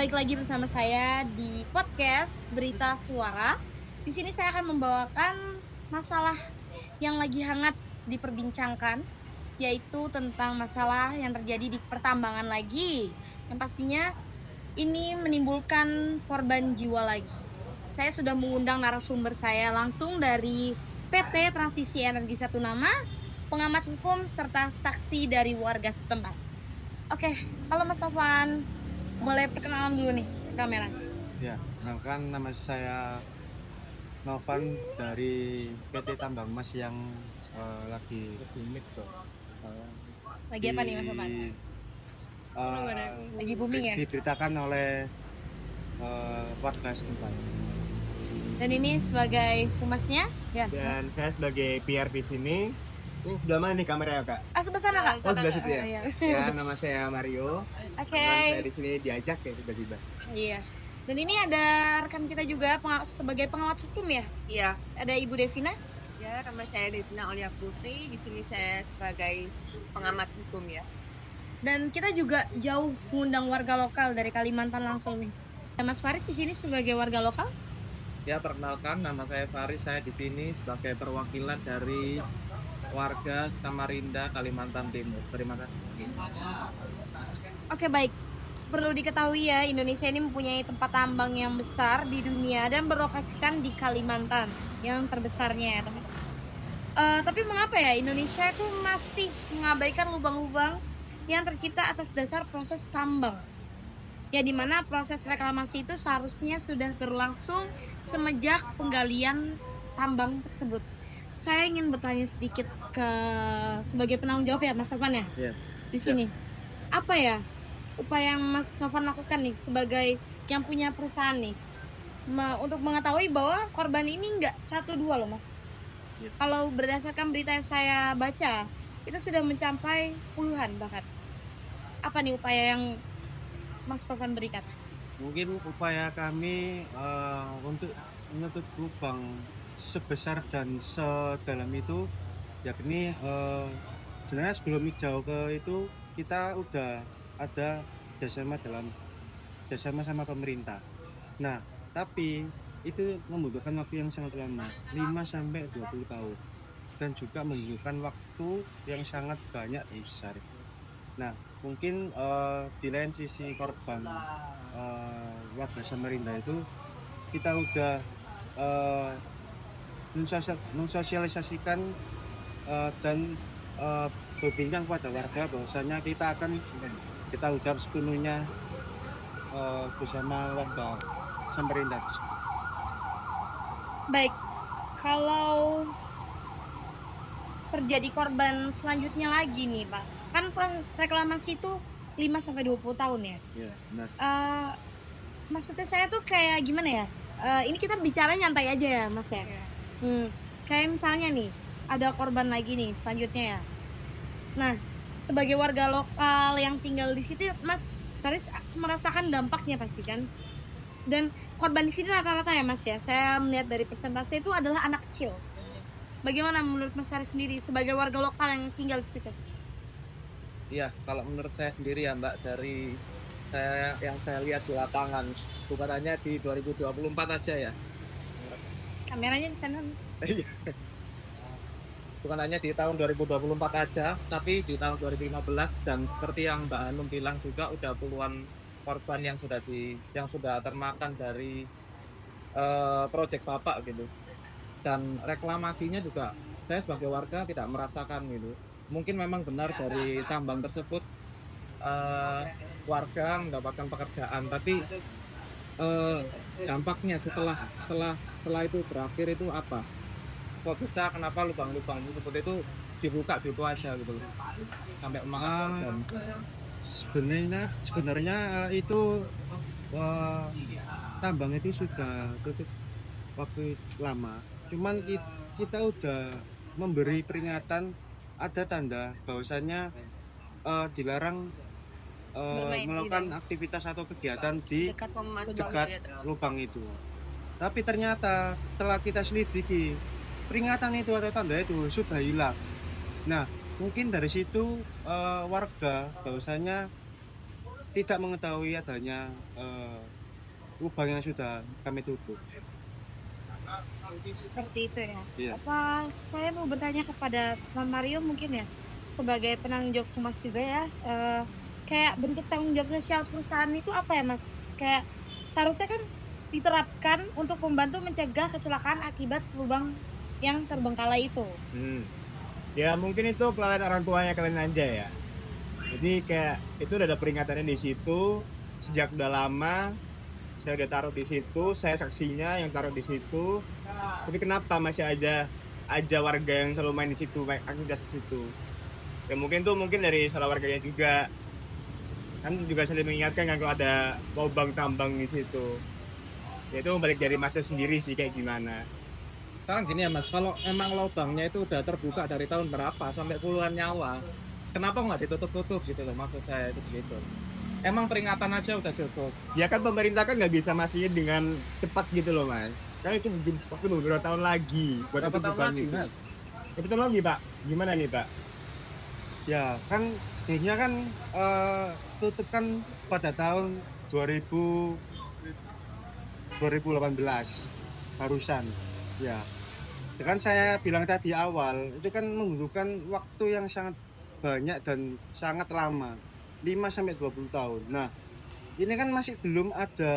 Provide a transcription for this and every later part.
balik lagi bersama saya di podcast Berita Suara. Di sini saya akan membawakan masalah yang lagi hangat diperbincangkan, yaitu tentang masalah yang terjadi di pertambangan lagi. Yang pastinya ini menimbulkan korban jiwa lagi. Saya sudah mengundang narasumber saya langsung dari PT Transisi Energi Satu Nama, pengamat hukum serta saksi dari warga setempat. Oke, halo Mas Sofan. Boleh perkenalan dulu nih ke kamera. Ya, kenalkan nama saya Novan dari PT Tambang Emas yang lagi booming tuh. Lagi apa nih Mas Sofan? Lagi booming ya? Diberitakan oleh warga setempat. Dan ini sebagai humasnya? Ya. Dan saya sebagai PR di sini. Ini sudah mana nih kameranya, Kak? Sebelah sana Kak. Oh, sebelah situ ya. Iya. Ya, nama saya Mario. Oke. Teman saya di sini diajak ya tiba-tiba. Iya. Dan ini ada rekan kita juga sebagai pengamat hukum ya? Iya, Ada Ibu Devina. ya nama saya Devina Aulia Putri. Di sini saya sebagai pengamat hukum ya. Dan kita juga jauh mengundang warga lokal dari Kalimantan langsung nih. Mas Faris di sini sebagai warga lokal. Ya, perkenalkan, nama saya Faris. Saya di sini sebagai perwakilan dari warga Samarinda, Kalimantan Timur. Terima kasih. Oke, baik. Perlu diketahui ya, Indonesia ini mempunyai tempat tambang yang besar di dunia dan berlokasikan di Kalimantan yang terbesarnya ya teman. Tapi mengapa ya Indonesia itu masih mengabaikan lubang-lubang yang tercipta atas dasar proses tambang? Ya, dimana proses reklamasi itu seharusnya sudah berlangsung semenjak penggalian tambang tersebut. Saya ingin bertanya sedikit sebagai penanggung jawab ya Mas Sofan ya. Iya. Di sini. Apa ya upaya yang Mas Sofan lakukan nih sebagai yang punya perusahaan nih untuk mengetahui bahwa korban ini nggak 1-2 loh Mas. Iya. Kalau berdasarkan berita yang saya baca itu sudah mencapai puluhan bahkan. Apa nih upaya yang Mas Sofan berikan? Mungkin upaya kami untuk menutup lubang sebesar dan sedalam itu, yakni sebenarnya sebelum jauh ke itu kita udah ada kerjasama sama pemerintah. Nah, tapi itu membutuhkan waktu yang sangat lama, 5-20 tahun, dan juga membutuhkan waktu yang sangat banyak dan besar. Nah, mungkin di lain sisi korban warga Samarinda itu kita udah mensosialisasikan dan berbincang pada warga bahwasanya kita akan kita ucap sepenuhnya bersama warga Samarinda. Baik, kalau terjadi korban selanjutnya lagi nih Pak, kan proses reklamasi itu 5-20 tahun ya. Ya, benar. Maksudnya saya tuh kayak gimana ya, ini kita bicara nyantai aja ya Mas ya. Kayak misalnya nih ada korban lagi nih selanjutnya ya. Nah, sebagai warga lokal yang tinggal di situ Mas Faris merasakan dampaknya pasti kan. Dan korban di sini rata-rata ya Mas ya, saya melihat dari persentase itu adalah anak kecil. Bagaimana menurut Mas Faris sendiri sebagai warga lokal yang tinggal di situ? Iya, kalau menurut saya sendiri ya Mbak, dari yang saya lihat di lapangan, bukan hanya di 2024 aja ya. Kameranya di sana Mas. Bukan hanya di tahun 2024 aja, tapi di tahun 2015, dan seperti yang Mbak Hanum bilang juga udah puluhan korban yang sudah termakan dari proyek Bapak gitu. Dan reklamasinya juga saya sebagai warga tidak merasakan gitu. Mungkin memang benar dari tambang tersebut warga mendapatkan pekerjaan, tapi dampaknya setelah itu berakhir itu apa? Kok bisa, kenapa lubang-lubang seperti itu dibuka gitu aja gitu sampai memakan korban? Sebenarnya itu tambang itu sudah tutup waktu lama. Cuman kita udah memberi peringatan, ada tanda bahwasannya dilarang melakukan aktivitas atau kegiatan di dekat lubang itu. Tapi ternyata setelah kita selidiki, peringatan itu atau tanda itu sudah hilang. Nah, mungkin dari situ warga bahwasanya tidak mengetahui adanya lubang yang sudah kami tutup. Seperti itu ya. Iya. Apa saya mau bertanya kepada Mas Mario mungkin ya, sebagai penanggung jawab humas juga ya, kayak bentuk tanggung jawab sosial perusahaan itu apa ya Mas? Kayak seharusnya kan diterapkan untuk membantu mencegah kecelakaan akibat lubang yang terbengkalai itu. Ya mungkin itu kelalaian orang tuanya kalian aja ya. Jadi kayak itu udah ada peringatannya di situ sejak udah lama. Saya udah taruh di situ, saya saksinya yang taruh di situ. Tapi kenapa masih aja warga yang selalu main di situ, main aktivitas di situ? Ya mungkin dari salah warganya juga. Kan juga saling mengingatkan kan kalau ada lubang tambang di situ. Ya itu balik dari masa sendiri sih kayak gimana. Sekarang gini ya Mas, kalau emang lubangnya itu udah terbuka dari tahun berapa sampai puluhan nyawa, kenapa nggak ditutup-tutup gitu loh, maksud saya itu begitu. Emang peringatan aja udah cukup. Ya kan pemerintah kan nggak bisa mastiin dengan cepat gitu loh mas. Kan itu waktu beberapa tahun lagi buat Berapa itu tahun lubang lagi itu. Mas? Berapa tahun lagi pak? Gimana nih pak? Ya kan sebenarnya kan tutup kan pada tahun 2018 barusan. Ya. Kan saya bilang tadi awal itu kan membutuhkan waktu yang sangat banyak dan sangat lama, 5 sampai 20 tahun. Nah, ini kan masih belum ada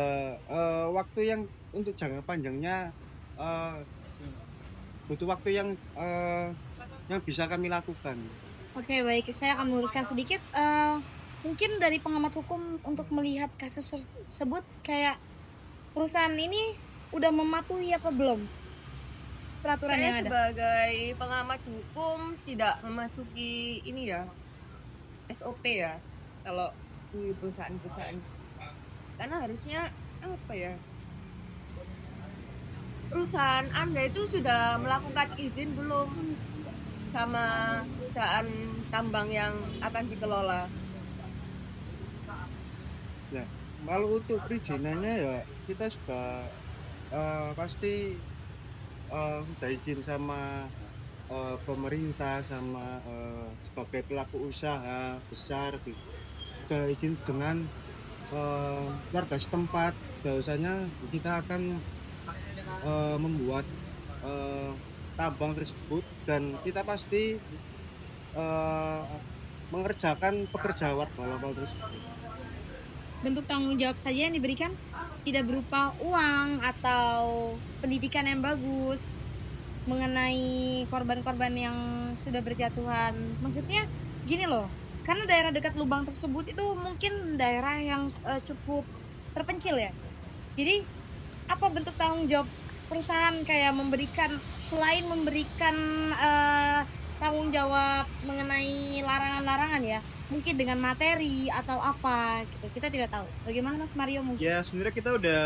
waktu yang untuk jangka panjangnya, butuh waktu yang bisa kami lakukan. Oke, baik. Saya akan meluruskan sedikit. Mungkin dari pengamat hukum untuk melihat kasus tersebut, kayak perusahaan ini udah mematuhi apa belum peraturan Saya yang ada? sebagai pengamat hukum tidak memasuki ini ya SOP ya kalau di perusahaan-perusahaan, karena harusnya apa ya, perusahaan Anda itu sudah melakukan izin belum sama perusahaan tambang yang akan dikelola. Ya, kalau untuk perizinannya ya kita sudah pasti sudah izin sama pemerintah, sama sebagai pelaku usaha besar gitu. Sudah izin dengan warga setempat. Bahwasanya kita akan membuat tambang tersebut dan kita pasti mengerjakan pekerja warga lokal tersebut. Bentuk tanggung jawab saja yang diberikan tidak berupa uang atau pendidikan yang bagus mengenai korban-korban yang sudah berjatuhan. Maksudnya gini loh, karena daerah dekat lubang tersebut itu mungkin daerah yang cukup terpencil ya. Jadi apa bentuk tanggung jawab perusahaan kayak memberikan, selain memberikan tanggung jawab mengenai larangan-larangan ya, mungkin dengan materi atau apa gitu, kita tidak tahu. Bagaimana Mas Mario mungkin? Ya sebenarnya kita udah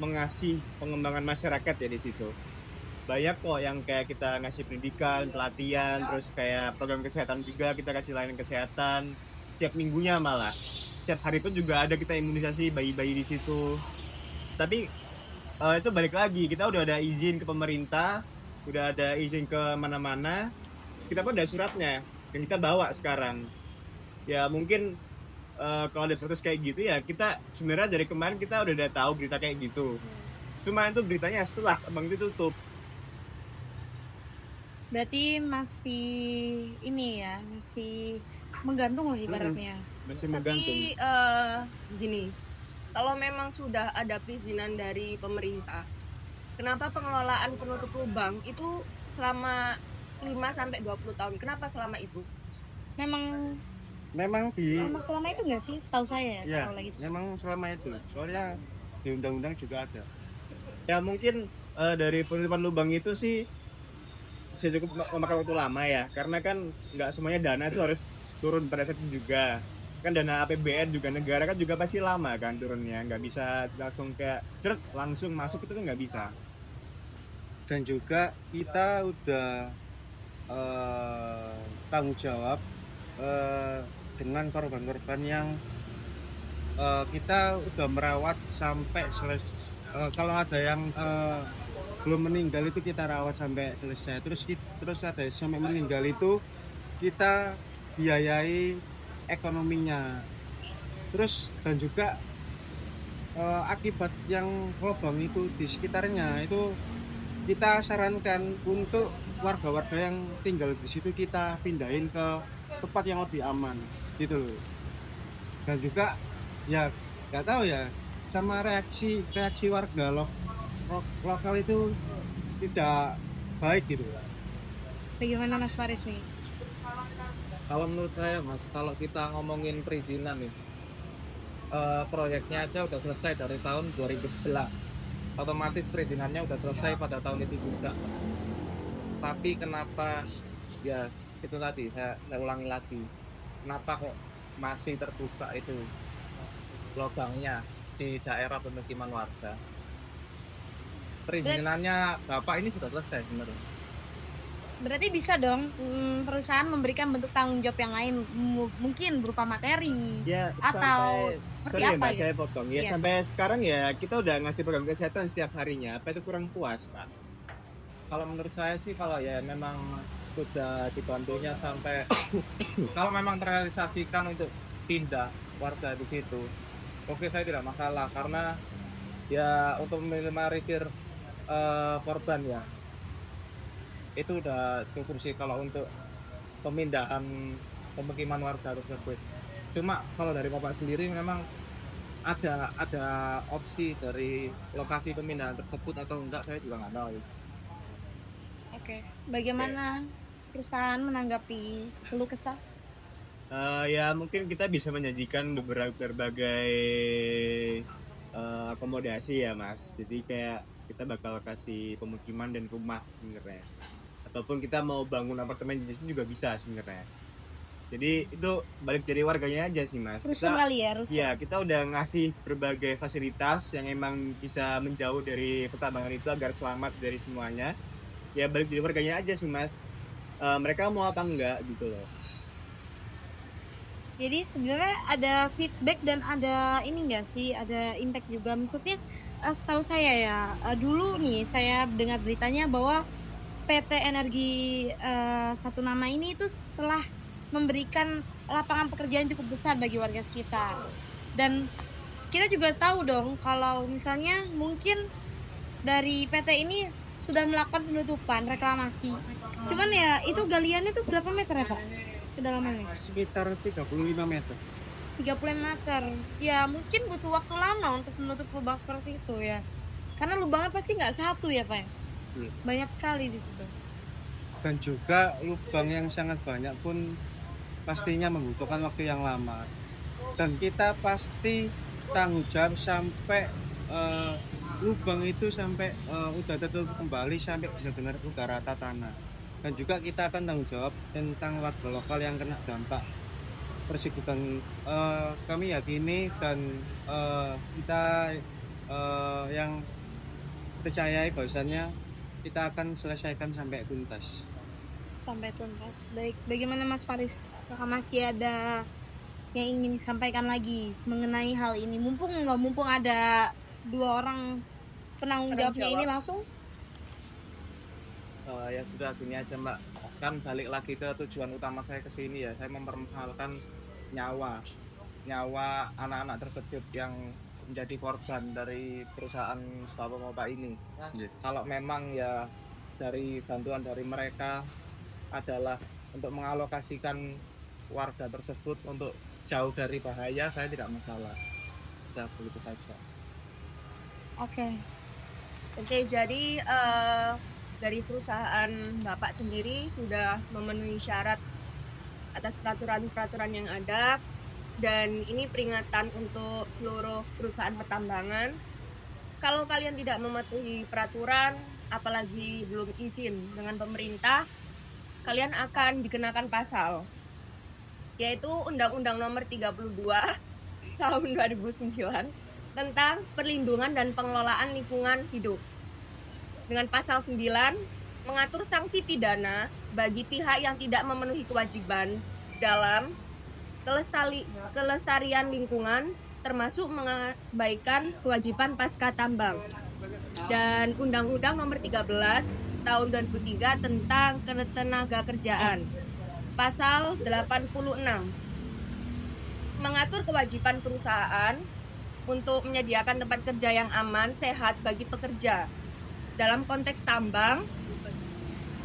mengasih pengembangan masyarakat ya di situ. Banyak kok yang kayak kita ngasih pendidikan, pelatihan, terus kayak program kesehatan juga kita kasih layanan kesehatan setiap minggunya malah. Setiap hari itu juga ada kita imunisasi bayi-bayi di situ. Tapi itu balik lagi, kita udah ada izin ke pemerintah, udah ada izin ke mana-mana. Kita pun ada suratnya yang kita bawa sekarang. Ya mungkin kalau ada status kayak gitu ya kita sebenarnya dari kemarin kita udah tahu berita kayak gitu. Cuma itu beritanya setelah abang itu tutup. Berarti masih ini ya, masih menggantung lah ibaratnya. Masih menggantung. Tapi gini, kalau memang sudah ada perizinan dari pemerintah, kenapa pengelolaan penutup lubang itu selama 5 sampai 20 tahun? Kenapa selama itu? Memang selama itu nggak sih, setahu saya Ya, kalau lagi. memang selama itu. Soalnya di undang-undang juga ada. Ya mungkin dari penutupan lubang itu sih bisa cukup memakan waktu lama ya, karena kan nggak semuanya dana itu harus turun pada saat itu juga. Kan dana APBN juga negara kan juga pasti lama kan turunnya, nggak bisa langsung kayak ceret langsung masuk itu kan nggak bisa. Dan juga kita udah tanggung jawab dengan korban-korban yang kita udah merawat sampai selesai. Kalau ada yang belum meninggal itu kita rawat sampai selesai. Terus ada yang sampai meninggal itu kita biayai ekonominya. Terus dan juga akibat yang lubang itu di sekitarnya itu kita sarankan untuk warga-warga yang tinggal di situ kita pindahin ke tempat yang lebih aman gitu loh. Dan juga ya nggak tahu ya, sama reaksi warga lokal itu tidak baik gitu. Bagaimana Mas Faris nih? Kalau menurut saya Mas, kalau kita ngomongin perizinan nih, proyeknya aja udah selesai dari tahun 2011. Otomatis perizinannya udah selesai pada tahun itu juga. Tapi kenapa ya itu tadi saya ulangi lagi. Kenapa kok masih terbuka itu lubangnya di daerah pemukiman warga? Perizinannya Bapak ini sudah selesai sebenarnya. Berarti bisa dong perusahaan memberikan bentuk tanggung jawab yang lain, mungkin berupa materi Ya, atau sampai seperti sorry ya apa Mbak, gitu? saya potong. Ya, Iya. sampai sekarang ya kita udah ngasih program kesehatan setiap harinya. Apa itu kurang puas, Pak? Kalau menurut saya sih kalau ya memang sudah dibantunya sampai kalau memang terrealisasikan untuk pindah warga di situ, oke saya tidak masalah karena ya untuk meminimalisir korban ya itu udah cukup sih kalau untuk pemindahan pemukiman warga tersebut. Cuma kalau dari Bapak sendiri memang ada opsi dari lokasi pemindahan tersebut atau enggak, saya juga nggak tahu. Oke. Bagaimana perusahaan menanggapi keluh kesah? Ya mungkin kita bisa menyajikan berbagai akomodasi ya Mas. Jadi kayak kita bakal kasih pemukiman dan rumah sebenarnya. Ataupun kita mau bangun apartemen di sini juga bisa sebenarnya. Jadi itu balik dari warganya aja sih Mas. Rusun kali ya, rusun. Iya, kita udah ngasih berbagai fasilitas yang emang bisa menjauh dari pertambangan itu agar selamat dari semuanya. Ya balik dari warganya aja sih Mas. Mereka mau apa enggak gitu loh. Jadi sebenarnya ada feedback dan ada ini enggak sih, ada impact juga. Maksudnya setahu saya ya, dulu nih saya dengar beritanya bahwa PT Energi Satu Nama ini itu setelah memberikan lapangan pekerjaan cukup besar bagi warga sekitar. Dan kita juga tahu dong kalau misalnya mungkin dari PT ini sudah melakukan penutupan reklamasi. Cuman ya itu galiannya tuh berapa meter ya Pak? Kedalamannya? Sekitar 35 meter. 35 meter. Ya mungkin butuh waktu lama untuk menutup lubang seperti itu ya. Karena lubangnya pasti nggak satu ya Pak. Iya. Banyak sekali di situ. Dan juga lubang yang sangat banyak pun pastinya membutuhkan waktu yang lama. Dan kita pasti tanggung jawab sampai lubang itu sampai udah tertutup kembali sampai benar-benar udah rata tanah. Dan juga kita akan tanggung jawab tentang warga lokal yang kena dampak persikutan. Kami yakini dan kita yang percayai bahwasannya kita akan selesaikan sampai tuntas. Sampai tuntas. Baik, bagaimana Mas Faris? Apakah masih ada yang ingin disampaikan lagi mengenai hal ini? Mumpung ada dua orang penanggung jawabnya ini langsung. Ya sudah gini aja Mbak, kan balik lagi ke tujuan utama saya ke sini ya, saya mempermasalahkan nyawa anak-anak tersebut yang menjadi korban dari perusahaan Bapak Bapak ini. Yeah. Kalau memang ya dari bantuan dari mereka adalah untuk mengalokasikan warga tersebut untuk jauh dari bahaya, saya tidak masalah. Sudah begitu saja. Oke, jadi dari perusahaan Bapak sendiri sudah memenuhi syarat atas peraturan-peraturan yang ada, dan ini peringatan untuk seluruh perusahaan pertambangan. Kalau kalian tidak mematuhi peraturan, apalagi belum izin dengan pemerintah, kalian akan dikenakan pasal, yaitu Undang-Undang Nomor 32 tahun 2009 tentang perlindungan dan pengelolaan lingkungan hidup. Dengan pasal 9 mengatur sanksi pidana bagi pihak yang tidak memenuhi kewajiban dalam kelestarian lingkungan, termasuk mengabaikan kewajiban pasca tambang. Dan Undang-Undang Nomor 13 tahun 2003 tentang ketenaga kerjaan, pasal 86 mengatur mengatur kewajiban perusahaan untuk menyediakan tempat kerja yang aman, sehat bagi pekerja. Dalam konteks tambang,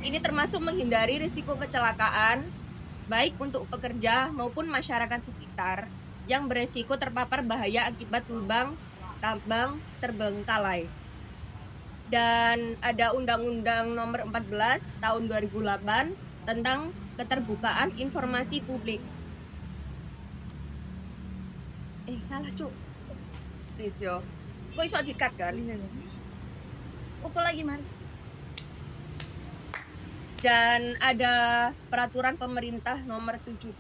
ini termasuk menghindari risiko kecelakaan, baik untuk pekerja maupun masyarakat sekitar yang beresiko terpapar bahaya akibat lubang tambang terbengkalai. Dan ada Undang-Undang Nomor 14 Tahun 2008 tentang keterbukaan informasi publik. Salah cuk. Please yo. Kok iso dikat kan? Pukul lagi Mar. Dan ada Peraturan Pemerintah Nomor 78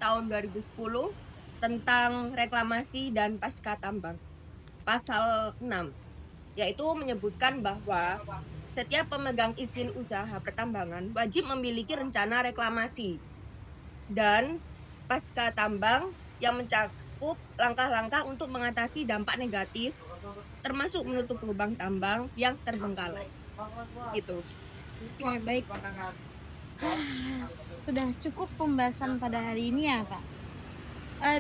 Tahun 2010 tentang reklamasi dan pasca tambang. Pasal 6, yaitu menyebutkan bahwa setiap pemegang izin usaha pertambangan wajib memiliki rencana reklamasi dan pasca tambang yang mencakup langkah-langkah untuk mengatasi dampak negatif, termasuk menutup lubang tambang yang terbengkalai. Gitu. Oke, baik. Sudah cukup pembahasan pada hari ini ya, Pak.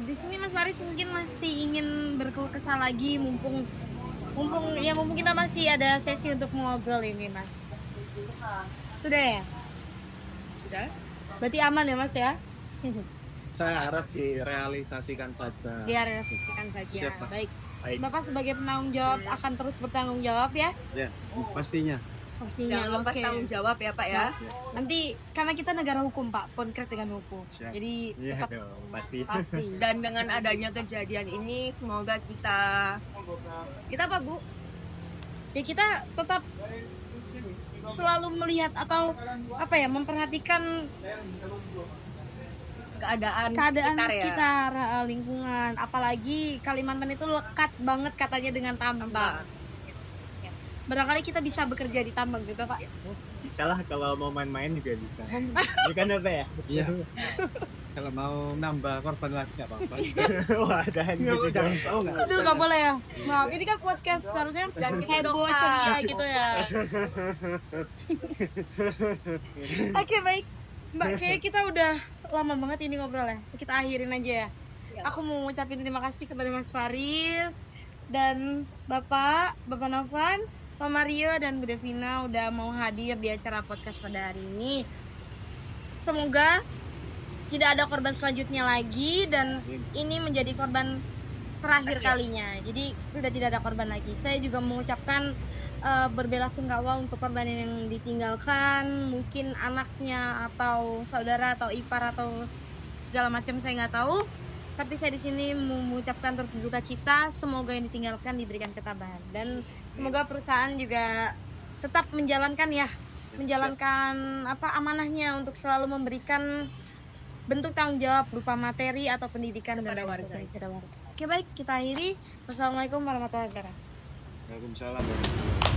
Di sini Mas Faris mungkin masih ingin berkeluh kesah lagi, mumpung kita masih ada sesi untuk ngobrol ini, Mas. Sudah ya? Sudah? Berarti aman ya, Mas ya? Saya harap direalisasikan saja. Direalisasikan saja. Siap, Pak. Baik. Baik. Bapak sebagai penanggung jawab akan terus bertanggung jawab ya? Ya, pastinya. Pastinya. Jangan lepas oke. tanggung jawab ya Pak ya. Nanti karena kita negara hukum, Pak, konkret dengan hukum. Siap. Jadi Iya tetap dong, pasti. pasti. Dan dengan adanya kejadian ini semoga kita apa Bu? Ya kita tetap selalu melihat atau apa ya, memperhatikan Keadaan keadaan sekitar ya. sekitar, lingkungan. Apalagi Kalimantan itu lekat banget katanya dengan tambang. Barangkali kita bisa bekerja di tambang juga, Pak. Bisa lah kalau mau main-main juga bisa. Bukan apa ya? Iya. Kalau mau nambah korban lagi nggak apa-apa. Wah, ada gitu dong. Oh, nggak. Aduh, nggak boleh ya. Maaf, ini kan podcast seharusnya Jangan gitu heboh dong, Kak. ceria gitu ya. Oke, baik. Mbak, kayak kita udah lama banget ini ngobrol ya. Kita akhirin aja ya. Aku mau ngucapin terima kasih kepada Mas Faris dan Bapak Novan, Pak Mario dan Bu Devina udah mau hadir di acara podcast pada hari ini. Semoga tidak ada korban selanjutnya lagi dan ini menjadi korban terakhir kalinya. Jadi sudah tidak ada korban lagi. Saya juga mengucapkan berbelasungkawa untuk korban yang ditinggalkan, mungkin anaknya atau saudara atau ipar atau segala macam saya nggak tahu. Tapi saya di sini mengucapkan turut berduka cita, semoga yang ditinggalkan diberikan ketabahan dan semoga perusahaan juga tetap menjalankan amanahnya untuk selalu memberikan bentuk tanggung jawab berupa materi atau pendidikan Kepada dan lain warga. sebagainya kepada warga. Oke, baik, kita akhiri. Wassalamualaikum warahmatullahi wabarakatuh. Waalaikumsalam.